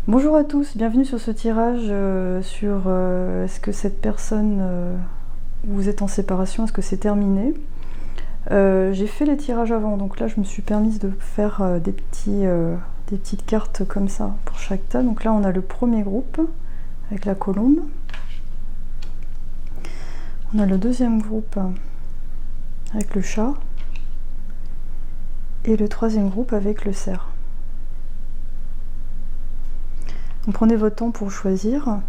Bonjour à tous, bienvenue sur ce tirage sur est-ce que cette personne où vous êtes en séparation, est-ce que c'est terminé. J'ai fait les tirages avant, donc là je me suis permise de faire des petites cartes comme ça pour chaque tas. Donc là on a le premier groupe avec la colombe. On a le deuxième groupe avec le chat. Et le troisième groupe avec le cerf. Donc prenez votre temps pour choisir.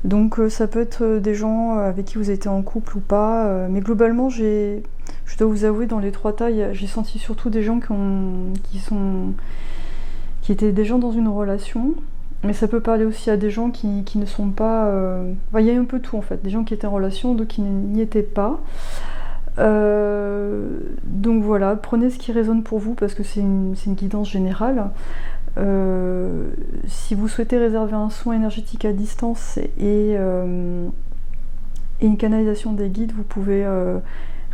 Donc ça peut être des gens avec qui vous étiez en couple ou pas, mais globalement je dois vous avouer, dans les trois tas, j'ai senti surtout des gens qui étaient déjà dans une relation, mais ça peut parler aussi à des gens qui ne sont pas... il y a un peu tout en fait, des gens qui étaient en relation, d'autres qui n'y étaient pas. Donc voilà, prenez ce qui résonne pour vous parce que c'est une guidance générale. Si vous souhaitez réserver un soin énergétique à distance et une canalisation des guides, vous pouvez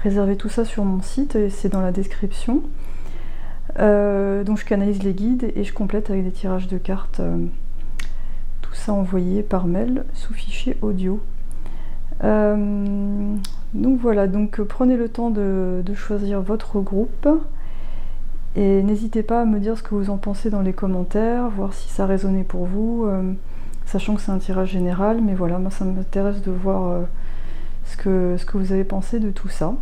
réserver tout ça sur mon site, et c'est dans la description. Donc je canalise les guides et je complète avec des tirages de cartes, tout ça envoyé par mail sous fichier audio. Donc voilà, donc prenez le temps de choisir votre groupe. Et n'hésitez pas à me dire ce que vous en pensez dans les commentaires, voir si ça résonnait pour vous, sachant que c'est un tirage général, mais voilà, moi ça m'intéresse de voir ce que vous avez pensé de tout ça.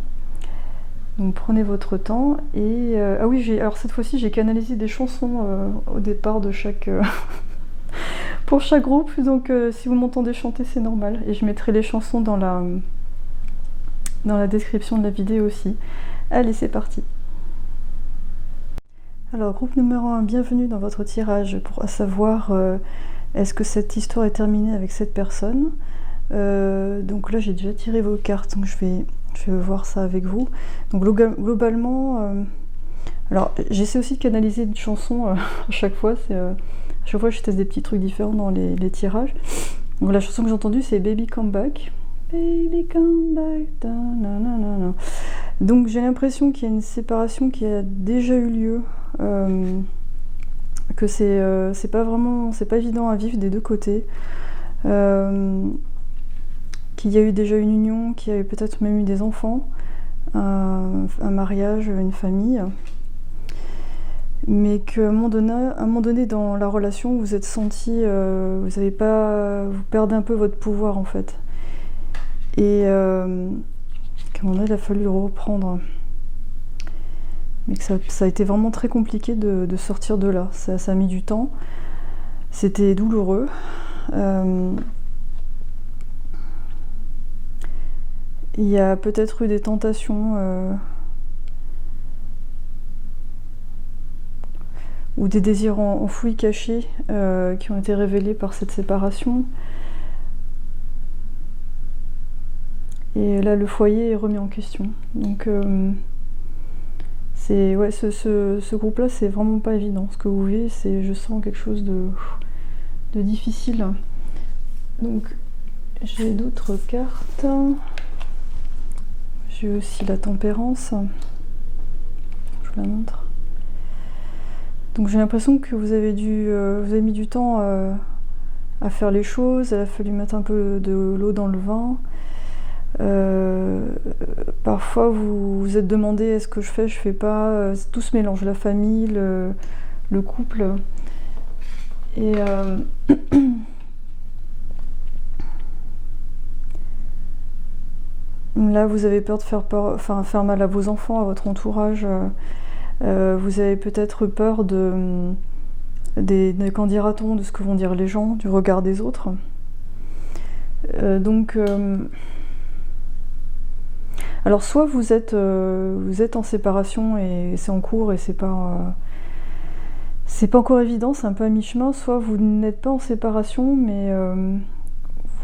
Donc prenez votre temps, et... ah oui, alors cette fois-ci j'ai canalisé des chansons au départ de chaque... pour chaque groupe, donc si vous m'entendez chanter c'est normal, et je mettrai les chansons dans la description de la vidéo aussi. Allez, c'est parti. Alors, groupe numéro 1, bienvenue dans votre tirage pour savoir est-ce que cette histoire est terminée avec cette personne. Donc là, j'ai déjà tiré vos cartes, donc je vais voir ça avec vous. Donc globalement, alors j'essaie aussi de canaliser une chanson à chaque fois. À chaque fois, je teste des petits trucs différents dans les tirages. Donc la chanson que j'ai entendue, c'est Baby Come Back. Baby come back, da, na, na, na, na. Donc j'ai l'impression qu'il y a une séparation qui a déjà eu lieu, que c'est pas évident à vivre des deux côtés, qu'il y a eu déjà une union, qu'il y a eu peut-être même eu des enfants, un mariage, une famille, mais qu'à un moment donné dans la relation vous êtes senti, vous perdez un peu votre pouvoir en fait. Et qu'à un moment donné, il a fallu le reprendre. Mais que ça a été vraiment très compliqué de sortir de là. Ça a mis du temps. C'était douloureux. Il y a peut-être eu des tentations ou des désirs enfouis, cachés, qui ont été révélés par cette séparation. Et là, le foyer est remis en question. Donc, ce groupe-là, c'est vraiment pas évident. Ce que vous vivez, je sens quelque chose de difficile. Donc, j'ai d'autres cartes. J'ai aussi la tempérance. Je vous la montre. Donc, j'ai l'impression que vous avez mis du temps à faire les choses. Il a fallu mettre un peu de l'eau dans le vin. Parfois vous vous êtes demandé est-ce que je fais pas, tout se mélange, la famille, le couple, et là vous avez peur de faire mal à vos enfants, à votre entourage, vous avez peut-être peur des qu'en dira-t-on, de ce que vont dire les gens, du regard des autres, donc alors soit vous êtes en séparation et c'est en cours et c'est pas encore évident, c'est un peu à mi-chemin, soit vous n'êtes pas en séparation mais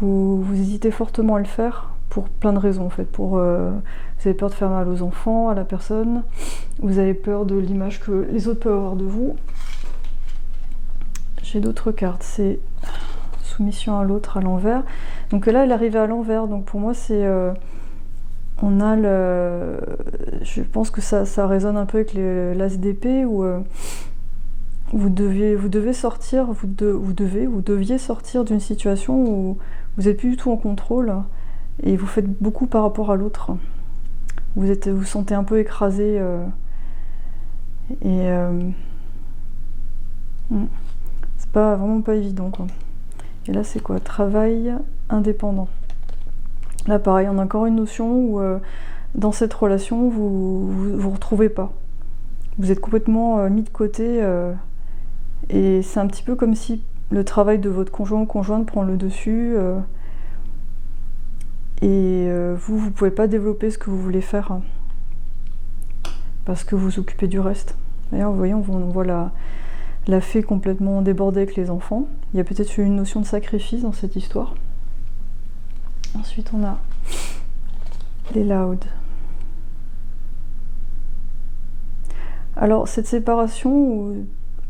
vous hésitez fortement à le faire pour plein de raisons en fait. Vous avez peur de faire mal aux enfants, à la personne, vous avez peur de l'image que les autres peuvent avoir de vous. J'ai d'autres cartes, c'est soumission à l'autre à l'envers. Donc là elle est arrivée à l'envers, donc pour moi c'est... on a je pense que ça résonne un peu avec l'as d'épée, où vous deviez sortir d'une situation où vous n'êtes plus du tout en contrôle et vous faites beaucoup par rapport à l'autre. Vous vous sentez un peu écrasé et c'est vraiment pas évident, quoi. Et là, c'est quoi? Travail indépendant. Là, pareil, on a encore une notion où dans cette relation, vous retrouvez pas. Vous êtes complètement mis de côté et c'est un petit peu comme si le travail de votre conjoint ou conjointe prend le dessus et vous pouvez pas développer ce que vous voulez faire parce que vous vous occupez du reste. D'ailleurs, vous voyez, on voit la fée complètement débordée avec les enfants. Il y a peut-être une notion de sacrifice dans cette histoire. Ensuite, on a les Loud. Alors, cette séparation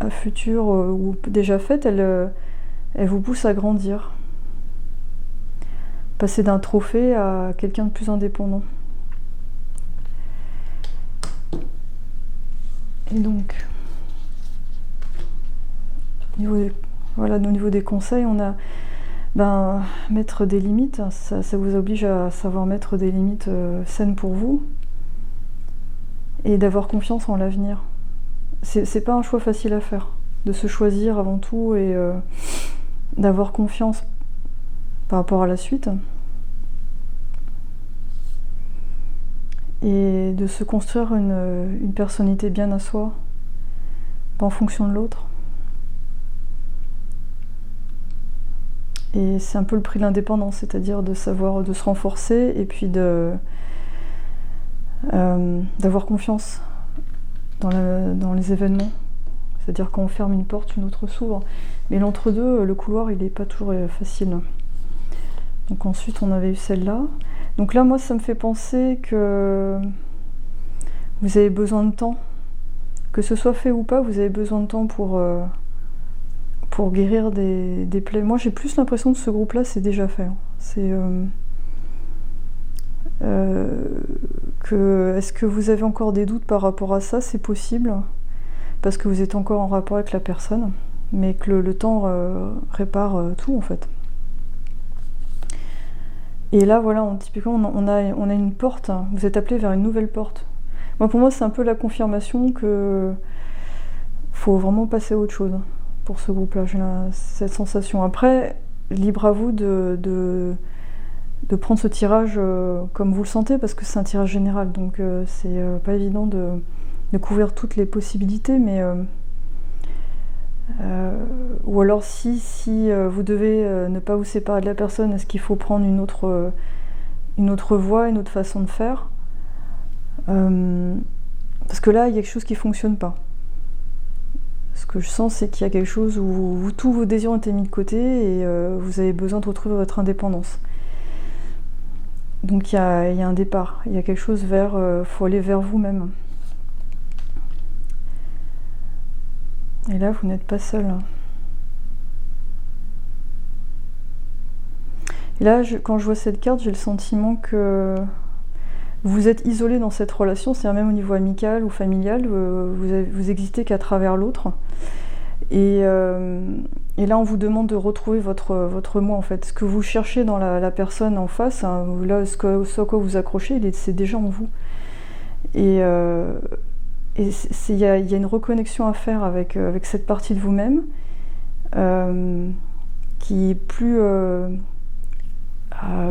à futur ou déjà faite, elle vous pousse à grandir. Passer d'un trophée à quelqu'un de plus indépendant. Et donc, au niveau des conseils, on a mettre des limites. Ça vous oblige à savoir mettre des limites saines pour vous et d'avoir confiance en l'avenir. C'est pas un choix facile à faire, de se choisir avant tout et d'avoir confiance par rapport à la suite et de se construire une personnalité bien à soi, pas en fonction de l'autre. Et c'est un peu le prix de l'indépendance, c'est-à-dire de savoir de se renforcer et puis d'avoir confiance dans les événements. C'est-à-dire quand on ferme une porte, une autre s'ouvre. Mais l'entre-deux, le couloir, il n'est pas toujours facile. Donc ensuite, on avait eu celle-là. Donc là, moi, ça me fait penser que vous avez besoin de temps. Que ce soit fait ou pas, vous avez besoin de temps pour guérir des plaies. Moi, j'ai plus l'impression que ce groupe-là, c'est déjà fait. Est-ce que vous avez encore des doutes par rapport à ça? C'est possible, parce que vous êtes encore en rapport avec la personne, mais que le temps répare tout, en fait. Et là, voilà, typiquement, on a une porte. Vous êtes appelé vers une nouvelle porte. Pour moi, c'est un peu la confirmation que faut vraiment passer à autre chose. Pour ce groupe-là, j'ai cette sensation. Après, libre à vous de prendre ce tirage comme vous le sentez, parce que c'est un tirage général, donc c'est pas évident de couvrir toutes les possibilités, mais ou alors si vous devez ne pas vous séparer de la personne, est-ce qu'il faut prendre une autre voie, une autre façon de faire, parce que là, il y a quelque chose qui fonctionne pas. Ce que je sens, c'est qu'il y a quelque chose où tous vos désirs ont été mis de côté et vous avez besoin de retrouver votre indépendance. Donc il y a un départ, il y a quelque chose faut aller vers vous-même. Et là, vous n'êtes pas seul. Et là, quand je vois cette carte, j'ai le sentiment que vous êtes isolé dans cette relation, c'est-à-dire même au niveau amical ou familial, vous existez qu'à travers l'autre. Et là, on vous demande de retrouver votre moi, en fait. Ce que vous cherchez dans la personne en face, hein, là, ce à quoi vous accrochez, c'est déjà en vous. Et il y a une reconnexion à faire avec cette partie de vous-même qui est plus...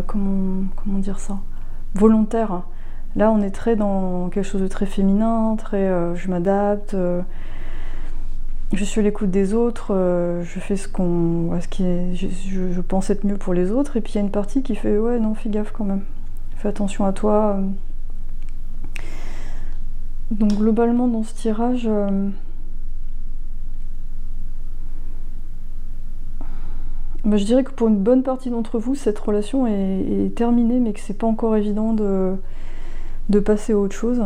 comment dire ça? Volontaire. Là, on est très dans quelque chose de très féminin, très je m'adapte, je suis à l'écoute des autres, je fais ce qui est, je pense être mieux pour les autres. Et puis il y a une partie qui fait ouais, non, fais gaffe quand même, fais attention à toi. Donc globalement, dans ce tirage, je dirais que pour une bonne partie d'entre vous, cette relation est terminée, mais que c'est pas encore évident de passer à autre chose.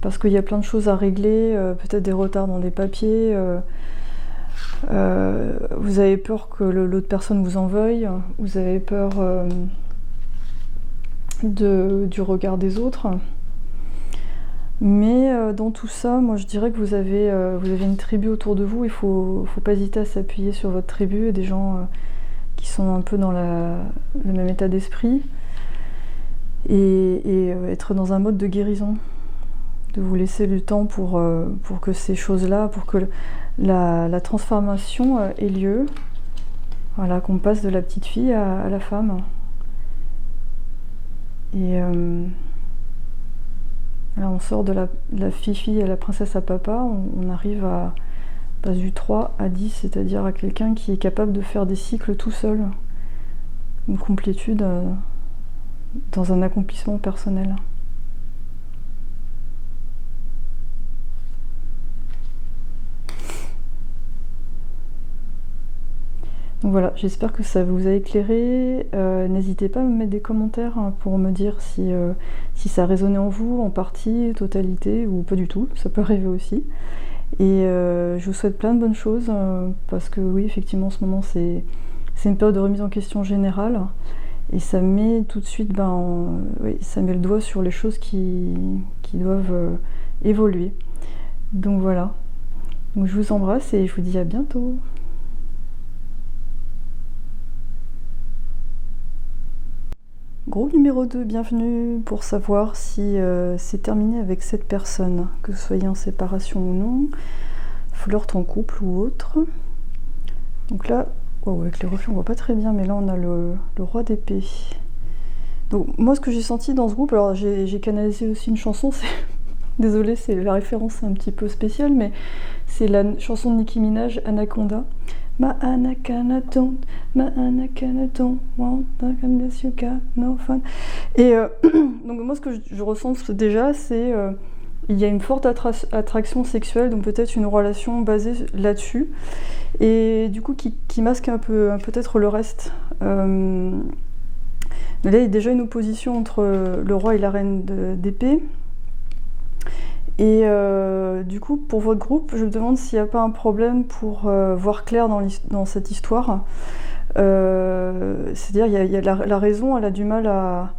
Parce qu'il y a plein de choses à régler, peut-être des retards dans des papiers, vous avez peur que l'autre personne vous en veuille, vous avez peur du regard des autres. Mais dans tout ça, moi je dirais que vous avez une tribu autour de vous, il faut pas hésiter à s'appuyer sur votre tribu et des gens qui sont un peu dans le même état d'esprit et être dans un mode de guérison, de vous laisser du temps pour que ces choses-là, pour que la transformation ait lieu, voilà, qu'on passe de la petite fille à la femme. Et là, on sort de la fille à la princesse à papa, on arrive à passe du 3 à 10, c'est-à-dire à quelqu'un qui est capable de faire des cycles tout seul, une complétude dans un accomplissement personnel. Donc voilà, j'espère que ça vous a éclairé. N'hésitez pas à me mettre des commentaires pour me dire si ça a résonné en vous, en partie, totalité, ou pas du tout, ça peut arriver aussi. Et je vous souhaite plein de bonnes choses, parce que oui, effectivement, en ce moment, c'est une période de remise en question générale, et ça met tout de suite, ça met le doigt sur les choses qui doivent évoluer. Donc voilà, donc je vous embrasse et je vous dis à bientôt. Groupe numéro 2, bienvenue pour savoir si c'est terminé avec cette personne, que vous soyez en séparation ou non, flirt en couple ou autre. Donc là, avec les reflets on voit pas très bien, mais là on a le roi d'épée. Donc moi ce que j'ai senti dans ce groupe, alors j'ai canalisé aussi une chanson, désolée, c'est la référence un petit peu spéciale, mais c'est la chanson de Nicki Minaj, Anaconda. Ma Anaconda don't want unless you got no fun. Et donc moi ce que je ressens déjà, c'est il y a une forte attraction sexuelle, donc peut-être une relation basée là-dessus, et du coup qui masque un peu peut-être le reste. Là il y a déjà une opposition entre le roi et la reine d'épée. Et du coup, pour votre groupe, je me demande s'il n'y a pas un problème pour voir clair dans cette histoire. C'est-à-dire, il y a la raison, elle a du mal à...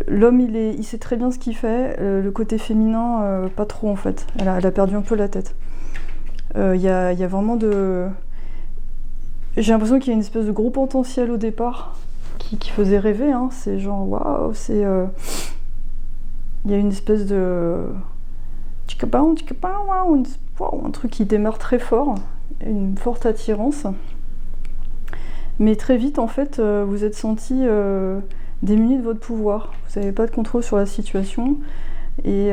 L'homme, il sait très bien ce qu'il fait, le côté féminin, pas trop en fait. Elle a perdu un peu la tête. Il y a vraiment de... J'ai l'impression qu'il y a une espèce de gros potentiel au départ qui faisait rêver. Hein. C'est genre, waouh, c'est... Il y a une espèce de... un truc qui démarre très fort, une forte attirance. Mais très vite, en fait, vous êtes senti démuni de votre pouvoir. Vous n'avez pas de contrôle sur la situation. Et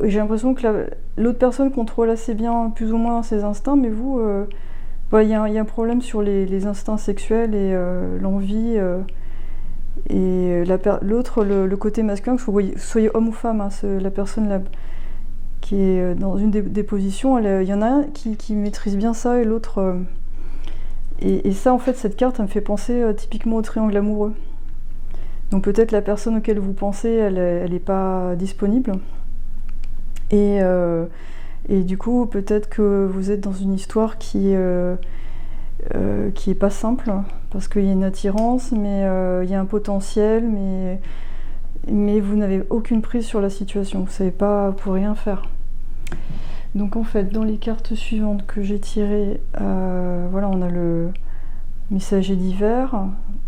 j'ai l'impression que l'autre personne contrôle assez bien, plus ou moins, ses instincts, mais vous, il y a un problème sur les instincts sexuels et l'envie. Et l'autre, le côté masculin, que vous soyez homme ou femme, hein, la personne qui est dans une des positions, il y en a un qui maîtrise bien ça et l'autre... Et ça, en fait, cette carte, elle me fait penser typiquement au triangle amoureux. Donc peut-être la personne auquel vous pensez, elle n'est pas disponible. Et du coup, peut-être que vous êtes dans une histoire qui est pas simple, parce qu'il y a une attirance, mais il y a un potentiel, mais vous n'avez aucune prise sur la situation, vous ne savez pas, vous pouvez rien faire. Donc en fait, dans les cartes suivantes que j'ai tirées, voilà, on a le messager d'hiver,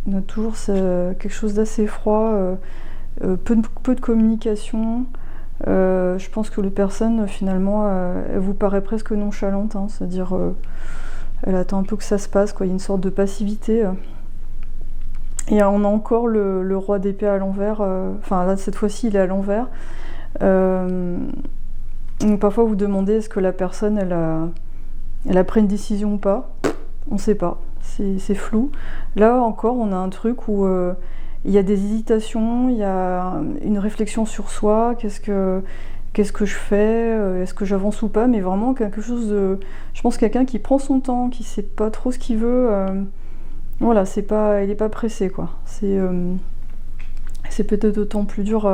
on a toujours quelque chose d'assez froid, peu de communication. Je pense que la personne, finalement, elle vous paraît presque nonchalante, hein, c'est-à-dire elle attend un peu que ça se passe, quoi. Il y a une sorte de passivité. Et on a encore le roi d'épée à l'envers, enfin là cette fois-ci il est à l'envers. Donc parfois vous demandez est-ce que la personne elle a pris une décision ou pas. On ne sait pas, c'est flou. Là encore on a un truc où il y a des hésitations, il y a une réflexion sur soi, qu'est-ce que je fais, est-ce que j'avance ou pas, mais vraiment quelque chose de... Je pense quelqu'un qui prend son temps, qui sait pas trop ce qu'il veut, voilà, il est pas pressé, quoi. C'est peut-être d'autant plus dur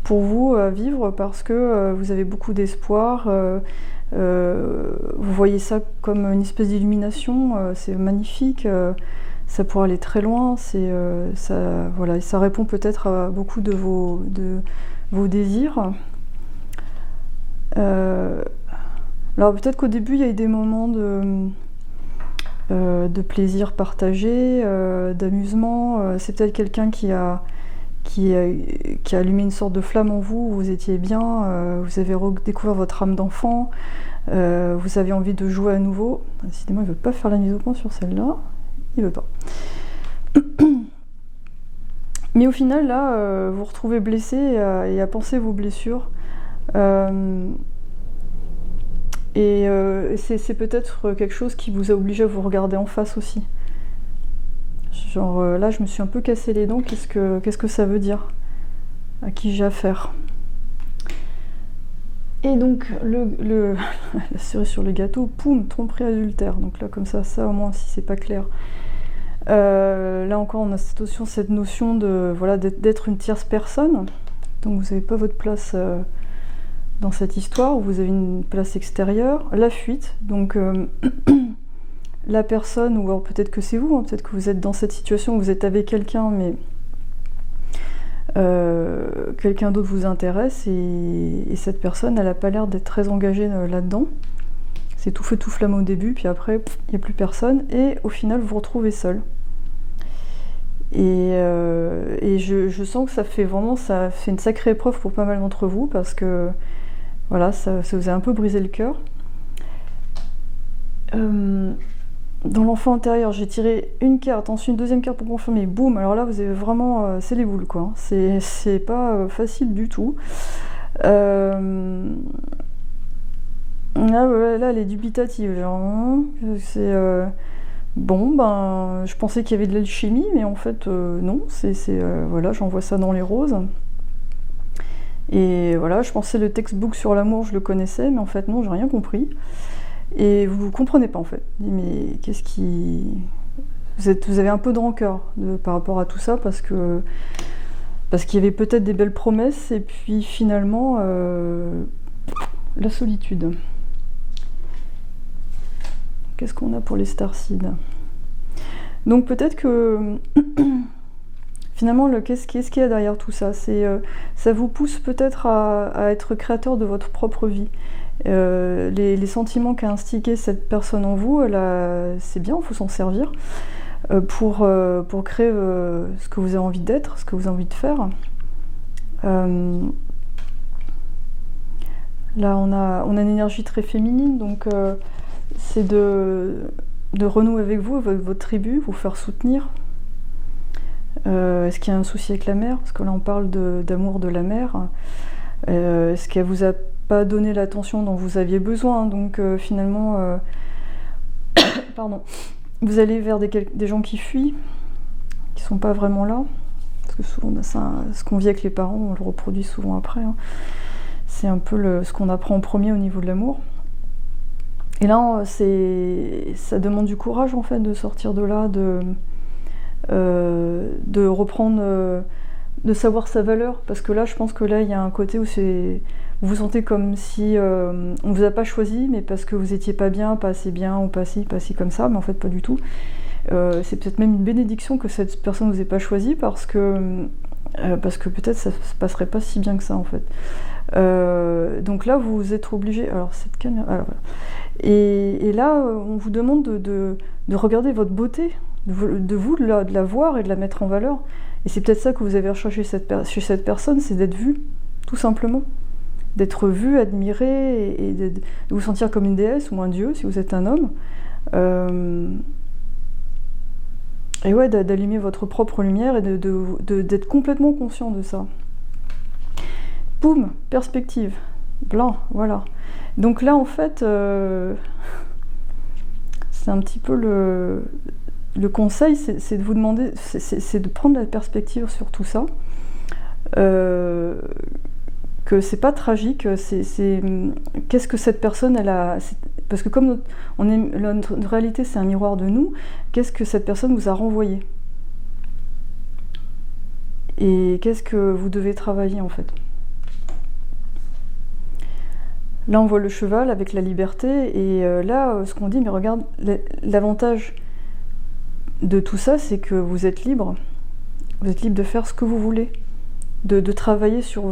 pour vous à vivre parce que vous avez beaucoup d'espoir, vous voyez ça comme une espèce d'illumination, c'est magnifique, ça pourrait aller très loin, voilà, ça répond peut-être à beaucoup de vos désirs. Euh, alors peut-être qu'au début il y a eu des moments de plaisir partagé, d'amusement. C'est peut-être quelqu'un qui a allumé une sorte de flamme en vous, vous étiez bien, vous avez redécouvert votre âme d'enfant, vous avez envie de jouer à nouveau. Décidément, il ne veut pas faire la mise au point sur celle-là. Il veut pas. Mais au final, là, vous vous retrouvez blessé et à penser vos blessures. C'est peut-être quelque chose qui vous a obligé à vous regarder en face aussi. Genre là, je me suis un peu cassé les dents, qu'est-ce que ça veut dire? À qui j'ai affaire? Et donc, la cerise sur le gâteau, poum, tromperie adultère. Donc là, comme ça au moins, si c'est pas clair. Là encore, on a cette notion de, voilà, d'être une tierce personne. Donc vous n'avez pas votre place dans cette histoire, vous avez une place extérieure. La fuite, donc la personne, ou alors peut-être que c'est vous, hein, peut-être que vous êtes dans cette situation où vous êtes avec quelqu'un, mais quelqu'un d'autre vous intéresse, et cette personne, elle n'a pas l'air d'être très engagée là-dedans. C'est tout feu tout flamme au début, puis après, il n'y a plus personne, et au final, vous vous retrouvez seul. Et je sens que ça fait une sacrée épreuve pour pas mal d'entre vous, parce que voilà, ça vous a un peu brisé le cœur. Dans l'enfant intérieur, j'ai tiré une carte, ensuite une deuxième carte pour confirmer, boum, alors là vous avez vraiment, c'est les boules quoi, c'est pas facile du tout. Là, elle est dubitative, genre, c'est bon, ben je pensais qu'il y avait de l'alchimie, mais en fait non, voilà, j'envoie ça dans les roses. Et voilà, je pensais le textbook sur l'amour, je le connaissais, mais en fait non, j'ai rien compris. Et vous comprenez pas en fait. Mais qu'est-ce qui... Vous avez un peu de rancœur par rapport à tout ça, parce qu'il y avait peut-être des belles promesses, et puis finalement, la solitude. Qu'est-ce qu'on a pour les starseeds? Donc peut-être que... Finalement, qu'est-ce qu'il y a derrière tout ça? Ça vous pousse peut-être à être créateur de votre propre vie. Les sentiments qu'a instillé cette personne en vous, c'est bien, il faut s'en servir pour créer ce que vous avez envie d'être, ce que vous avez envie de faire. Là, on a une énergie très féminine, donc c'est de renouer avec vous, votre tribu, vous faire soutenir. Est-ce qu'il y a un souci avec la mère? Parce que là, on parle d'amour de la mère. Est-ce qu'elle vous a pas donné l'attention dont vous aviez besoin? Donc finalement, pardon, vous allez vers des gens qui fuient, qui sont pas vraiment là. Parce que souvent, ce qu'on vit avec les parents, on le reproduit souvent après. Hein. C'est un peu ce qu'on apprend en premier au niveau de l'amour. Et là, ça demande du courage, en fait, de sortir de là, de reprendre, de savoir sa valeur, parce que là je pense que là il y a un côté où vous vous sentez comme si on vous a pas choisi, mais parce que vous étiez pas bien, pas assez bien, ou pas ci comme ça, mais en fait pas du tout. C'est peut-être même une bénédiction que cette personne vous ait pas choisi, parce que peut-être ça se passerait pas si bien que ça en fait. Donc là vous êtes obligé, alors cette caméra, voilà. Et là on vous demande de regarder votre beauté, de la voir et de la mettre en valeur. Et c'est peut-être ça que vous avez recherché chez cette personne, c'est d'être vue, tout simplement. D'être vue, admirée, et de vous sentir comme une déesse ou un dieu, si vous êtes un homme. Et ouais, d'allumer votre propre lumière et d'être complètement conscient de ça. Boum, perspective. Blanc, voilà. Donc là, en fait, c'est un petit peu le conseil, c'est de vous demander, c'est de prendre la perspective sur tout ça, que c'est pas tragique, qu'est-ce que cette personne elle a, parce que comme notre réalité c'est un miroir de nous, qu'est-ce que cette personne vous a renvoyé, et qu'est-ce que vous devez travailler en fait. Là on voit le cheval avec la liberté, et là ce qu'on dit, mais regarde, l'avantage de tout ça, c'est que vous êtes libre. Vous êtes libre de faire ce que vous voulez, de travailler sur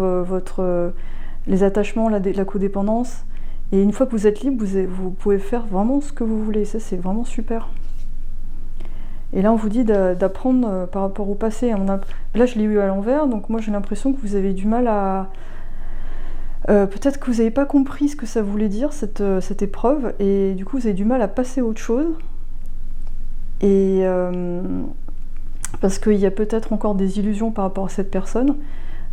les attachements, la codépendance. Et une fois que vous êtes libre, vous pouvez faire vraiment ce que vous voulez. Ça, c'est vraiment super. Et là, on vous dit d'apprendre par rapport au passé. Là, je l'ai eu à l'envers, donc moi, j'ai l'impression que vous avez du mal à... peut-être que vous n'avez pas compris ce que ça voulait dire, cette épreuve, et du coup, vous avez du mal à passer à autre chose. Et parce qu'il y a peut-être encore des illusions par rapport à cette personne.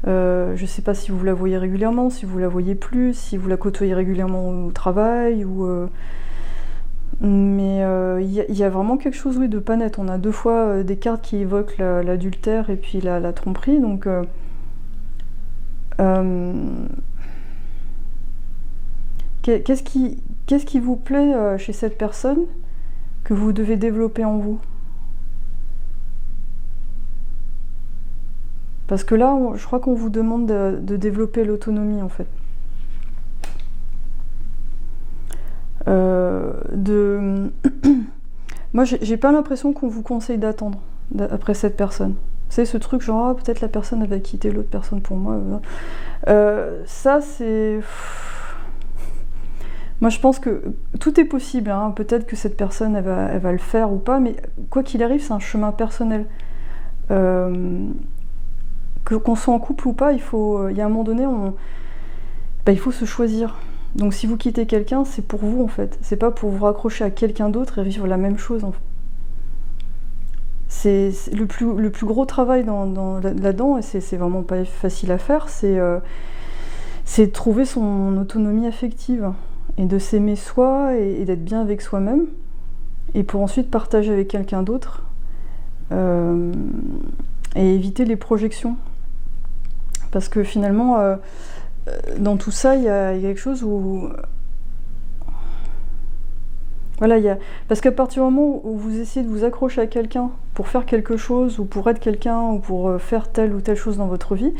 Je ne sais pas si vous la voyez régulièrement, si vous la voyez plus, si vous la côtoyez régulièrement au travail, mais il y a vraiment quelque chose, oui, de pas net. On a 2 fois des cartes qui évoquent l'adultère et puis la tromperie, donc qu'est-ce qui vous plaît chez cette personne que vous devez développer en vous? Parce que là, je crois qu'on vous demande de développer l'autonomie, en fait. Moi, j'ai pas l'impression qu'on vous conseille d'attendre après cette personne. C'est ce truc genre, ah, peut-être la personne elle va quitter l'autre personne pour moi. Ça, c'est... Moi, je pense que tout est possible, hein. Peut-être que cette personne, elle va le faire ou pas, mais quoi qu'il arrive, c'est un chemin personnel. Qu'on soit en couple ou pas, il y a un moment donné, il faut se choisir. Donc si vous quittez quelqu'un, c'est pour vous en fait. C'est pas pour vous raccrocher à quelqu'un d'autre et vivre la même chose. En fait. C'est le plus gros travail là-dedans, et c'est vraiment pas facile à faire, c'est de trouver son autonomie affective et de s'aimer soi et d'être bien avec soi-même, et pour ensuite partager avec quelqu'un d'autre et éviter les projections. Parce que finalement, dans tout ça, il y a quelque chose où... Voilà, parce qu'à partir du moment où vous essayez de vous accrocher à quelqu'un pour faire quelque chose, ou pour être quelqu'un, ou pour faire telle ou telle chose dans votre vie,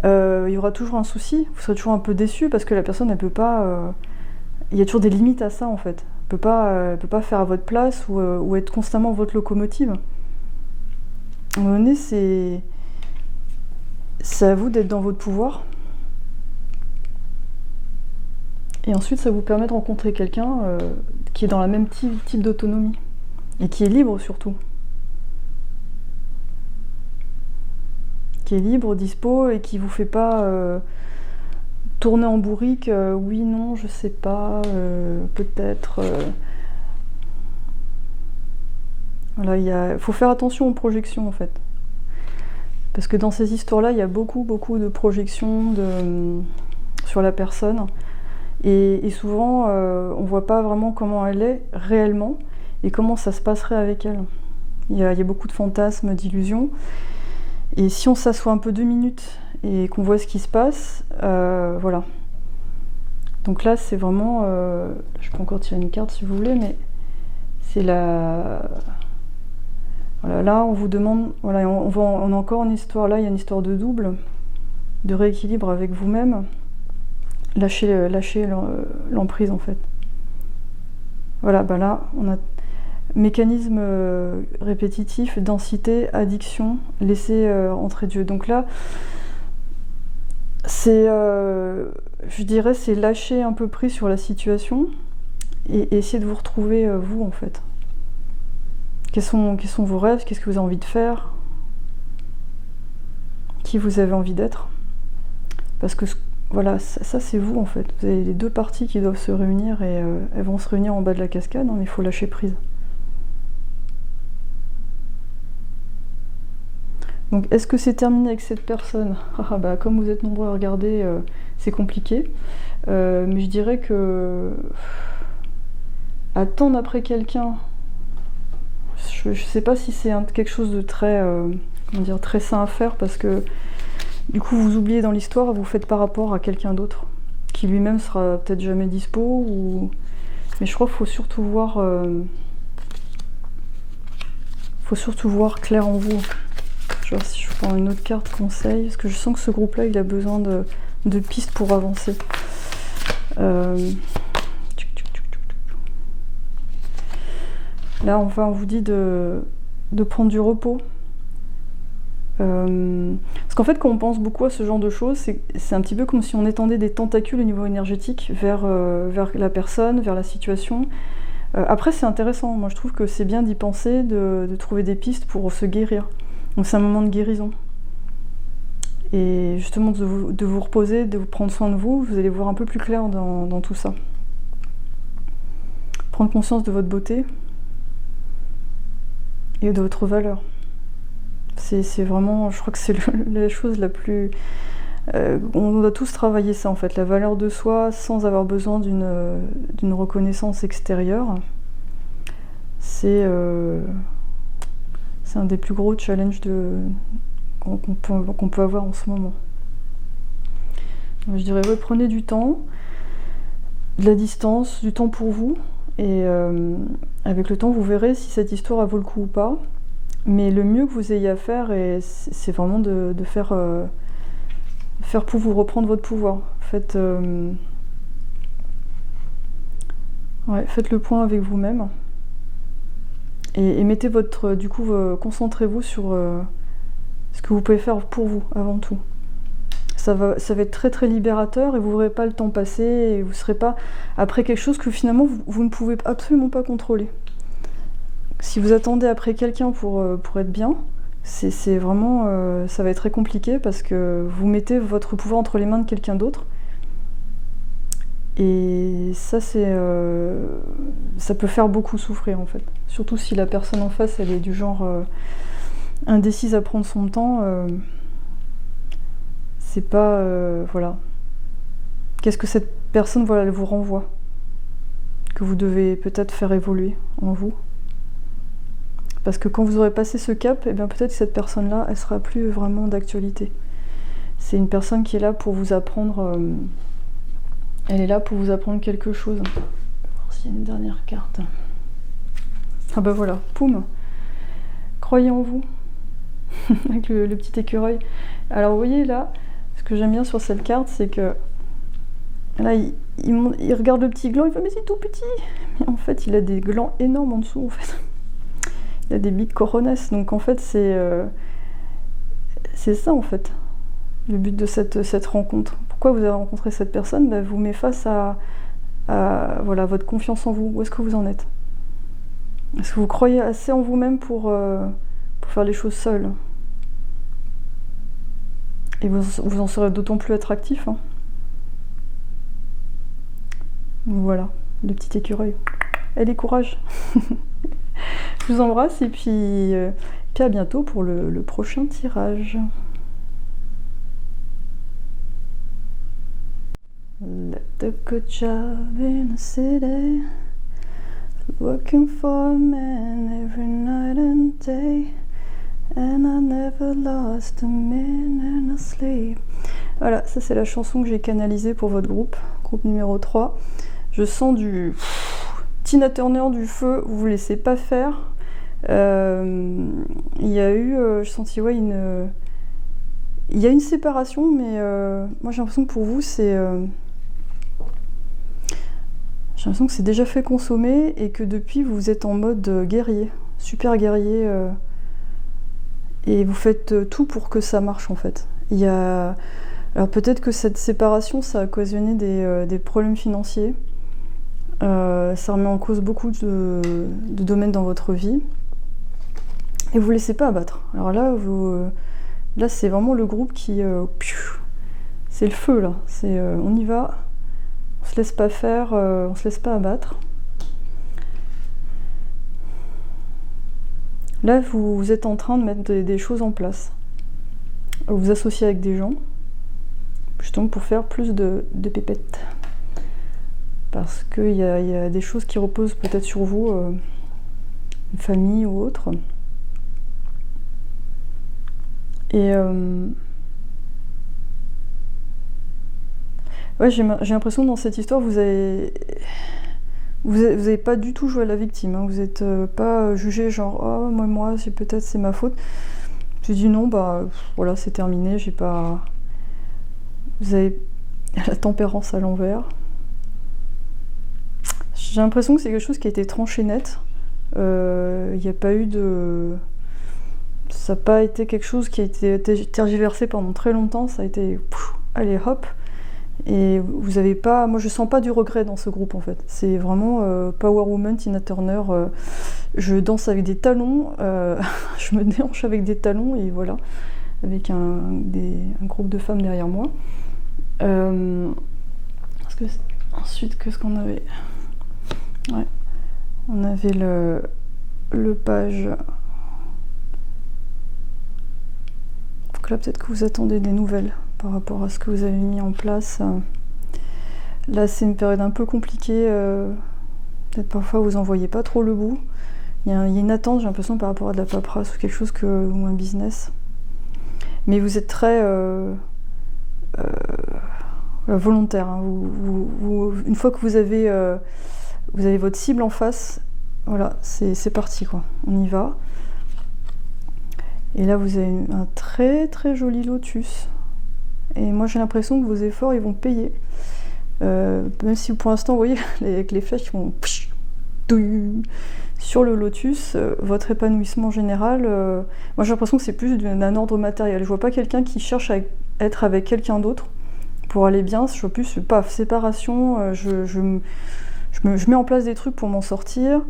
il y aura toujours un souci, vous serez toujours un peu déçu, parce que la personne, elle peut pas... il y a toujours des limites à ça, en fait. Elle peut pas faire à votre place, ou être constamment votre locomotive. À un moment donné, c'est à vous d'être dans votre pouvoir. Et ensuite, ça vous permet de rencontrer quelqu'un qui est dans la même type d'autonomie. Et qui est libre, surtout. Qui est libre, dispo, et qui vous fait pas tourner en bourrique. Oui, non, je sais pas, peut-être... Voilà, il faut faire attention aux projections, en fait. Parce que dans ces histoires-là, il y a beaucoup de projections sur la personne. Et souvent, on voit pas vraiment comment elle est réellement et comment ça se passerait avec elle. Il y a beaucoup de fantasmes, d'illusions. Et si on s'assoit un peu 2 minutes et qu'on voit ce qui se passe, voilà. Donc là, c'est vraiment... je peux encore tirer une carte si vous voulez, mais c'est la... Voilà, là, on vous demande... Voilà, on a encore une histoire, là, il y a une histoire de double, de rééquilibre avec vous-même. Lâcher l'emprise, en fait. Voilà, bah là, on a mécanisme répétitif, densité, addiction, laisser entrer Dieu. Donc là, c'est, je dirais, c'est lâcher un peu prise sur la situation et essayer de vous retrouver, vous, en fait. Quels sont vos rêves? Qu'est-ce que vous avez envie de faire? Qui vous avez envie d'être? Parce que voilà, ça c'est vous en fait. Vous avez les 2 parties qui doivent se réunir et elles vont se réunir en bas de la cascade, hein, mais il faut lâcher prise. Donc est-ce que c'est terminé avec cette personne? Bah, comme vous êtes nombreux à regarder, c'est compliqué. Mais je dirais que attendre après quelqu'un, je sais pas si c'est quelque chose de très, très sain à faire, parce que du coup vous oubliez dans l'histoire, vous faites par rapport à quelqu'un d'autre, qui lui-même sera peut-être jamais dispo, mais je crois qu'il faut surtout voir clair en vous. Je vais voir si je prends une autre carte conseil, parce que je sens que ce groupe-là, il a besoin de pistes pour avancer. Là, enfin, on vous dit de prendre du repos. Parce qu'en fait, quand on pense beaucoup à ce genre de choses, c'est un petit peu comme si on étendait des tentacules au niveau énergétique vers la personne, vers la situation. Après, c'est intéressant. Moi, je trouve que c'est bien d'y penser, de trouver des pistes pour se guérir. Donc, c'est un moment de guérison. Et justement, de vous reposer, de vous prendre soin de vous, vous allez voir un peu plus clair dans tout ça. Prendre conscience de votre beauté et de votre valeur. C'est vraiment, je crois que c'est la chose la plus... on doit tous travailler ça en fait, la valeur de soi sans avoir besoin d'une reconnaissance extérieure. C'est un des plus gros challenges qu'on peut avoir en ce moment. Donc, je dirais, ouais, prenez du temps, de la distance, du temps pour vous, et avec le temps vous verrez si cette histoire vaut le coup ou pas. Mais le mieux que vous ayez à faire, c'est vraiment de faire pour vous reprendre votre pouvoir. Faites le point avec vous-même. Et mettez du coup, concentrez-vous sur ce que vous pouvez faire pour vous, avant tout. Ça va être très très libérateur et vous ne verrez pas le temps passer et vous ne serez pas après quelque chose que finalement vous ne pouvez absolument pas contrôler. Si vous attendez après quelqu'un pour être bien, c'est vraiment, ça va être très compliqué parce que vous mettez votre pouvoir entre les mains de quelqu'un d'autre. Et ça, ça peut faire beaucoup souffrir en fait. Surtout si la personne en face, elle est du genre indécise à prendre son temps. C'est pas... voilà. Qu'est-ce que cette personne, voilà, elle vous renvoie? Que vous devez peut-être faire évoluer en vous. Parce que quand vous aurez passé ce cap, eh bien peut-être que cette personne-là, elle sera plus vraiment d'actualité. C'est une personne qui est là pour vous apprendre... elle est là pour vous apprendre quelque chose. On va voir s'il y a une dernière carte. Ah bah voilà, poum. Croyez en vous. Avec le petit écureuil. Alors vous voyez là, ce que j'aime bien sur cette carte, c'est que là, il regarde le petit gland, il fait mais c'est tout petit. Mais en fait, il a des glands énormes en dessous en fait. Il a des big coronas, donc en fait c'est ça en fait, le but de cette rencontre. Pourquoi vous avez rencontré cette personne? Bah, vous met face à voilà, votre confiance en vous. Où est-ce que vous en êtes? Est-ce que vous croyez assez en vous-même pour faire les choses seul? Et vous en serez d'autant plus attractif. Hein. Voilà, le petit écureuil. Allez, courage. Je vous embrasse et puis à bientôt pour le prochain tirage. Left a good job in the city, working for a man every night and day, and I never lost a minute of sleep. Voilà, ça c'est la chanson que j'ai canalisée pour votre groupe numéro 3. Je sens du Tina Turner du feu, vous laissez pas faire. Il y a eu, je sentis, ouais, il y a une séparation, mais moi j'ai l'impression que pour vous c'est... j'ai l'impression que c'est déjà fait consommer et que depuis vous êtes en mode guerrier, super guerrier, et vous faites tout pour que ça marche en fait. Alors peut-être que cette séparation ça a occasionné des problèmes financiers, ça remet en cause beaucoup de domaines dans votre vie et vous ne laissez pas abattre. Alors là, là c'est vraiment le groupe qui... c'est le feu là, on y va. On se laisse pas faire, on se laisse pas abattre. Là, vous êtes en train de mettre des choses en place. Vous vous associez avec des gens, justement pour faire plus de pépettes. Parce qu'il y a des choses qui reposent peut-être sur vous, une famille ou autre. Et... ouais, j'ai l'impression que dans cette histoire, vous avez pas du tout joué à la victime. Hein. Vous n'êtes pas jugé genre « Oh, moi, peut-être c'est ma faute ». J'ai dit non, bah voilà, c'est terminé, j'ai pas... Vous avez la tempérance à l'envers. J'ai l'impression que c'est quelque chose qui a été tranché net. Il n'y a pas eu de... ça n'a pas été quelque chose qui a été tergiversé pendant très longtemps, ça a été allez hop. Et vous avez pas, moi je sens pas du regret dans ce groupe en fait. C'est vraiment Power Woman, Tina Turner. Je danse avec des talons, je me déhanche avec des talons et voilà, avec un groupe de femmes derrière moi. Ensuite, qu'est-ce qu'on avait? Ouais, on avait le page. Donc là, peut-être que vous attendez des nouvelles par rapport à ce que vous avez mis en place. Là, c'est une période un peu compliquée. Peut-être parfois vous en voyez pas trop le bout. Il y a une attente, j'ai l'impression, par rapport à de la paperasse ou quelque chose ou un business. Mais vous êtes très volontaire. Hein. Une fois que vous avez votre cible en face, voilà, c'est parti quoi. On y va. Et là, vous avez un très très joli lotus. Et moi, j'ai l'impression que vos efforts, ils vont payer. Même si pour l'instant, vous voyez, avec les flèches qui vont sur le lotus, votre épanouissement général, moi j'ai l'impression que c'est plus d'un ordre matériel. Je vois pas quelqu'un qui cherche à être avec quelqu'un d'autre pour aller bien. Je vois plus, paf, séparation, je mets en place des trucs pour m'en sortir.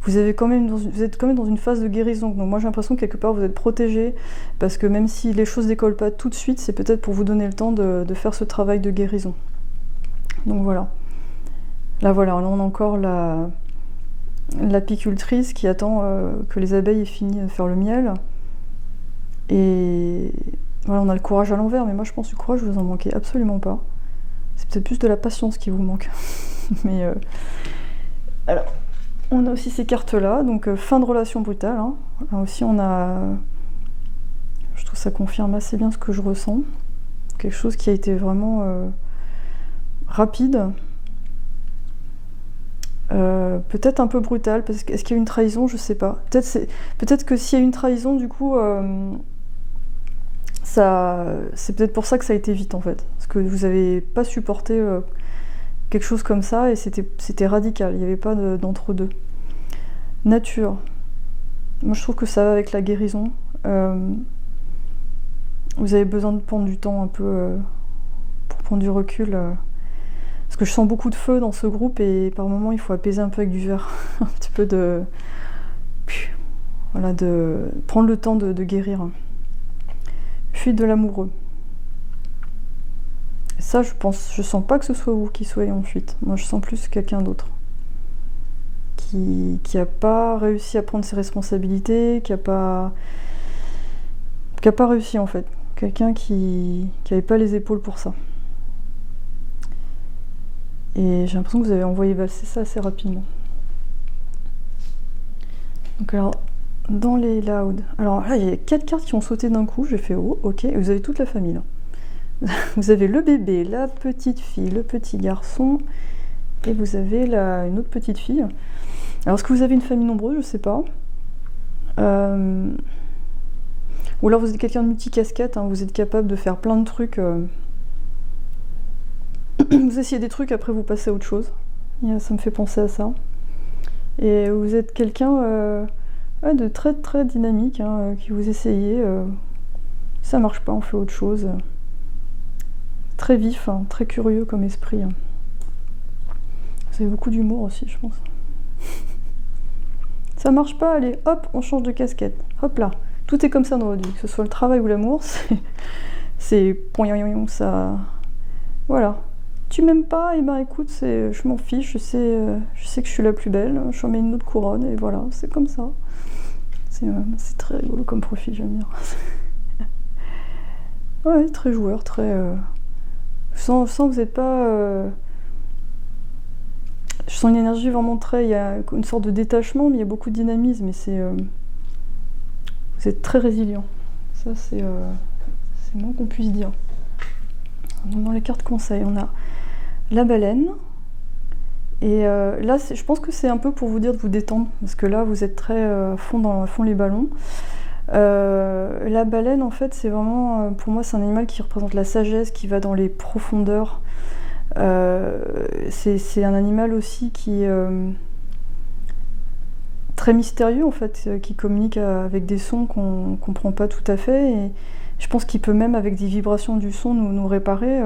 Vous êtes quand même dans une phase de guérison. Donc moi j'ai l'impression que quelque part vous êtes protégé, parce que même si les choses décollent pas tout de suite, c'est peut-être pour vous donner le temps de faire ce travail de guérison. Donc voilà. Là voilà, on a encore l'apicultrice qui attend que les abeilles aient fini de faire le miel. Et voilà, on a le courage à l'envers, mais moi je pense que du courage vous en manquez absolument pas. C'est peut-être plus de la patience qui vous manque. Mais alors, on a aussi ces cartes-là, donc fin de relation brutale. Hein. Là aussi on a, je trouve que ça confirme assez bien ce que je ressens. Quelque chose qui a été vraiment rapide. Peut-être un peu brutal, parce que est-ce qu'il y a eu une trahison, je sais pas. Peut-être que s'il y a eu une trahison, du coup, c'est peut-être pour ça que ça a été vite en fait, parce que vous avez pas supporté quelque chose comme ça et c'était radical. Il n'y avait pas d'entre-deux. Nature. Moi, je trouve que ça va avec la guérison. Vous avez besoin de prendre du temps un peu pour prendre du recul. Parce que je sens beaucoup de feu dans ce groupe et par moments il faut apaiser un peu avec du verre. Un petit peu de prendre le temps de guérir. Fuite de l'amoureux. Et ça, je sens pas que ce soit vous qui soyez en fuite. Moi, je sens plus quelqu'un d'autre. Qui a pas réussi à prendre ses responsabilités, qui a pas réussi en fait. Quelqu'un qui avait pas les épaules pour ça. Et j'ai l'impression que vous avez envoyé valser ça assez rapidement. Donc alors, dans les loud, alors là il y a 4 cartes qui ont sauté d'un coup, j'ai fait oh ok, et vous avez toute la famille là. Vous avez le bébé, la petite fille, le petit garçon, et vous avez une autre petite fille. Alors est-ce que vous avez une famille nombreuse, je sais pas. Ou alors vous êtes quelqu'un de multicasquette, hein, vous êtes capable de faire plein de trucs. Vous essayez des trucs, après vous passez à autre chose. Ça me fait penser à ça. Et vous êtes quelqu'un de très très dynamique, hein, qui vous essayez. Ça marche pas, on fait autre chose. Très vif, hein, très curieux comme esprit. Hein. Vous avez beaucoup d'humour aussi, je pense. Ça marche pas, allez, hop, on change de casquette. Hop là. Tout est comme ça dans votre vie, que ce soit le travail ou l'amour, c'est ça. Voilà. Tu m'aimes pas, et ben écoute, je m'en fiche, je sais que je suis la plus belle, je mets une autre couronne, et voilà, c'est comme ça. C'est très rigolo comme profil, j'aime bien. Ouais, très joueur, très... Je sens que vous n'êtes pas... Je sens une énergie vraiment très... Il y a une sorte de détachement, mais il y a beaucoup de dynamisme, et vous êtes très résilient. Ça, c'est moins qu'on puisse dire. Dans les cartes conseils, on a la baleine. Et là, je pense que c'est un peu pour vous dire de vous détendre, parce que là, vous êtes très à fond les ballons. La baleine, en fait, c'est vraiment, pour moi, c'est un animal qui représente la sagesse, qui va dans les profondeurs. C'est un animal aussi qui est très mystérieux en fait, qui communique avec des sons qu'on ne comprend pas tout à fait. Et je pense qu'il peut même, avec des vibrations du son, nous réparer.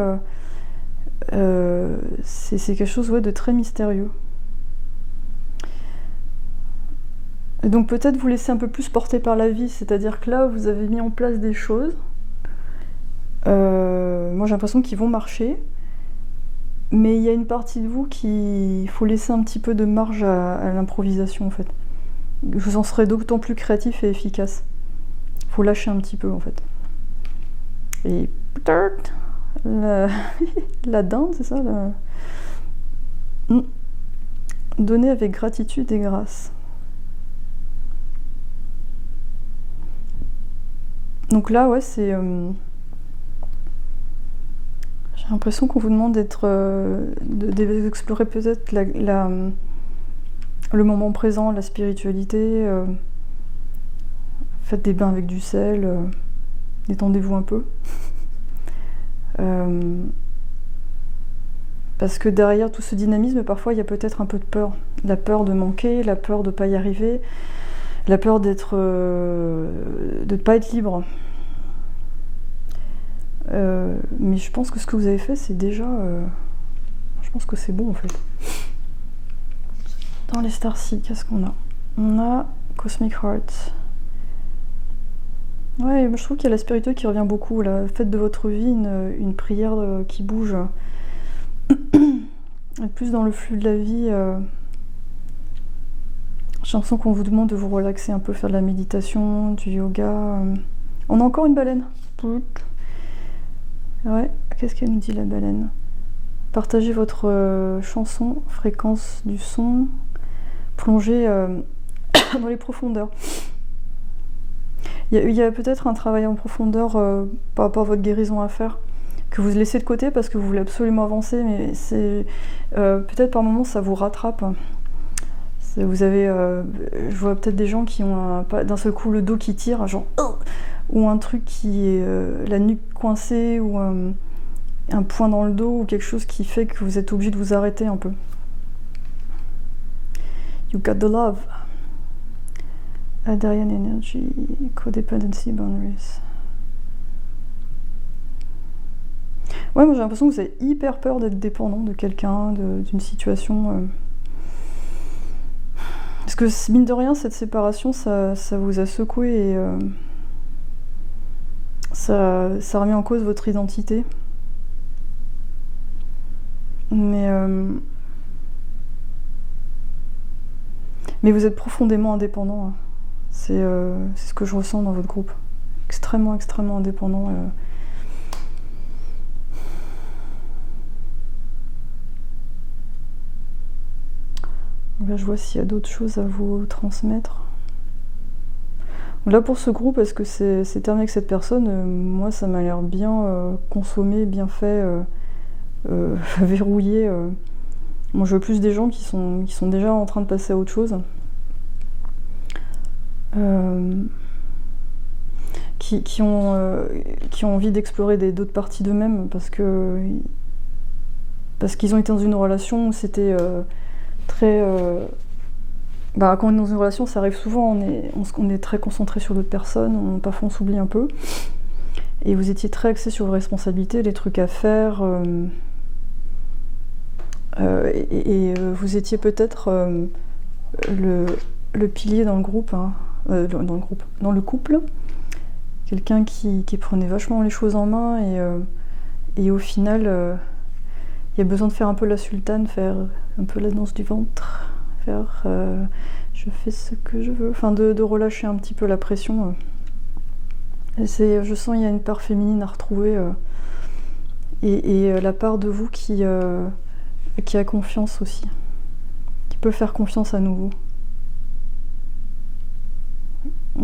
C'est quelque chose de très mystérieux. Et donc peut-être vous laisser un peu plus porter par la vie, c'est-à-dire que là, vous avez mis en place des choses. Moi, j'ai l'impression qu'ils vont marcher. Mais il y a une partie de vous qu'il faut laisser un petit peu de marge à l'improvisation, en fait. Vous en serez d'autant plus créatif et efficace. Il faut lâcher un petit peu, en fait. Et la dinde, c'est ça Donner avec gratitude et grâce. Donc là, ouais, c'est... j'ai l'impression qu'on vous demande d'explorer peut-être le moment présent, la spiritualité. Faites des bains avec du sel, détendez-vous un peu. Parce que derrière tout ce dynamisme, parfois il y a peut-être un peu de peur. La peur de manquer, la peur de ne pas y arriver, la peur de ne pas être libre. Mais je pense que ce que vous avez fait, c'est déjà... je pense que c'est bon en fait. Dans les Starseeds, qu'est-ce qu'on a? On a Cosmic Heart. Ouais, je trouve qu'il y a la spiritualité qui revient beaucoup là. Faites de votre vie une prière qui bouge. Être plus dans le flux de la vie. J'ai l'impression qu'on vous demande de vous relaxer un peu, faire de la méditation, du yoga. On a encore une baleine. Ouais, qu'est-ce qu'elle nous dit la baleine? Partagez votre chanson, fréquence du son, plongez dans les profondeurs. Il y a peut-être un travail en profondeur par rapport à votre guérison à faire, que vous laissez de côté parce que vous voulez absolument avancer, mais c'est peut-être par moments ça vous rattrape. Vous avez, je vois peut-être des gens qui ont d'un seul coup le dos qui tire, genre ou un truc qui est la nuque coincée, ou un point dans le dos, ou quelque chose qui fait que vous êtes obligé de vous arrêter un peu. You got the love. Adarian Energy, Codependency Boundaries. Ouais, moi j'ai l'impression que vous avez hyper peur d'être dépendant de quelqu'un, d'une situation. Parce que mine de rien, cette séparation, ça vous a secoué et ça remet en cause votre identité. Mais vous êtes profondément indépendant. Hein. C'est ce que je ressens dans votre groupe. Extrêmement, extrêmement indépendant. Là, je vois s'il y a d'autres choses à vous transmettre. Là, pour ce groupe, est-ce que c'est terminé avec cette personne? Moi, ça m'a l'air bien consommé, bien fait, verrouillé. Moi, je veux plus des gens qui sont déjà en train de passer à autre chose. Qui ont envie d'explorer d'autres parties d'eux-mêmes parce qu'ils ont été dans une relation où c'était très... quand on est dans une relation, ça arrive souvent, on est très concentré sur l'autre personne, parfois on s'oublie un peu. Et vous étiez très axé sur vos responsabilités, les trucs à faire. Vous étiez peut-être le pilier dans le groupe, hein, dans le couple. Quelqu'un qui prenait vachement les choses en main et au final, il y a besoin de faire un peu la sultane, faire un peu la danse du ventre, faire je fais ce que je veux, enfin de relâcher un petit peu la pression. Je sens qu'il y a une part féminine à retrouver et la part de vous qui a confiance aussi, qui peut faire confiance à nouveau.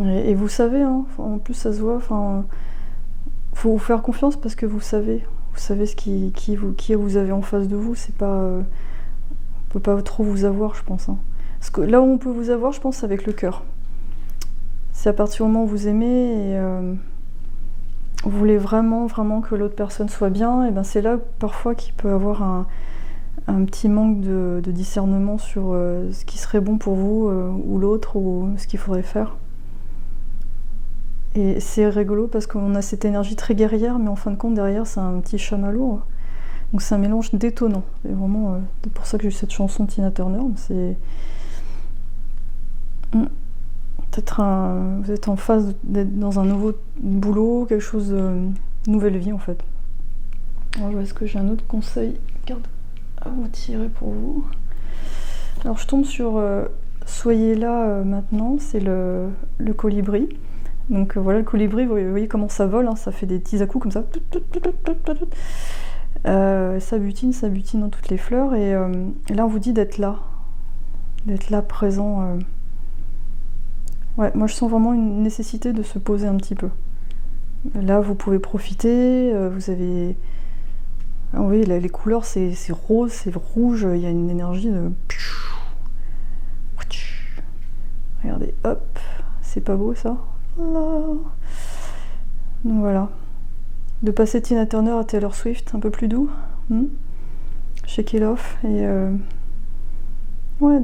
Et vous savez, hein, en plus ça se voit, faut vous faire confiance parce que vous savez ce qui vous avez en face de vous. C'est pas, on peut pas trop vous avoir, je pense. Hein. Parce que là où on peut vous avoir, je pense, c'est avec le cœur. C'est à partir du moment où vous aimez et vous voulez vraiment, vraiment que l'autre personne soit bien, et ben c'est là parfois qu'il peut avoir un petit manque de discernement sur ce qui serait bon pour vous ou l'autre, ou ce qu'il faudrait faire. Et c'est rigolo parce qu'on a cette énergie très guerrière, mais en fin de compte, derrière, c'est un petit chamallow. Donc c'est un mélange détonnant. C'est vraiment pour ça que j'ai eu cette chanson de Tina Turner. C'est peut-être vous êtes en phase d'être dans un nouveau boulot, quelque chose, nouvelle vie en fait. Alors, est-ce que j'ai un autre conseil à vous tirer pour vous? Alors je tombe sur Soyez là maintenant, c'est le colibri. Donc voilà, le colibri, vous voyez comment ça vole, hein, ça fait des petits à-coups comme ça. Ça butine dans toutes les fleurs, et là on vous dit d'être là présent. Ouais, moi je sens vraiment une nécessité de se poser un petit peu. Là vous pouvez profiter, vous avez... Vous voyez, les couleurs, c'est rose, c'est rouge, il y a une énergie de... Regardez, hop, c'est pas beau ça? Donc voilà. De passer Tina Turner à Taylor Swift, un peu plus doux. Shake it off, et ouais,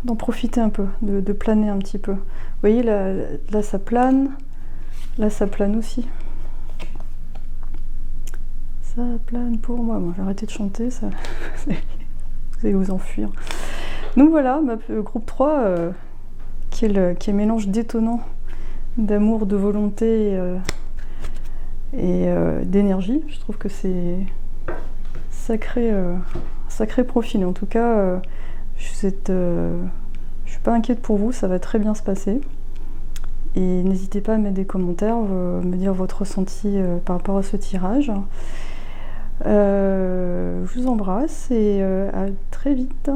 d'en profiter un peu, de planer un petit peu. Vous voyez, là ça plane, là ça plane aussi. Ça plane pour moi. Bon, j'ai arrêté de chanter, ça. Vous allez vous enfuir. Donc voilà, groupe 3, qui est mélange détonnant d'amour, de volonté et d'énergie. Je trouve que c'est sacré profil. En tout cas, je suis pas inquiète pour vous, ça va très bien se passer. Et n'hésitez pas à mettre des commentaires, me dire votre ressenti par rapport à ce tirage. Je vous embrasse et à très vite.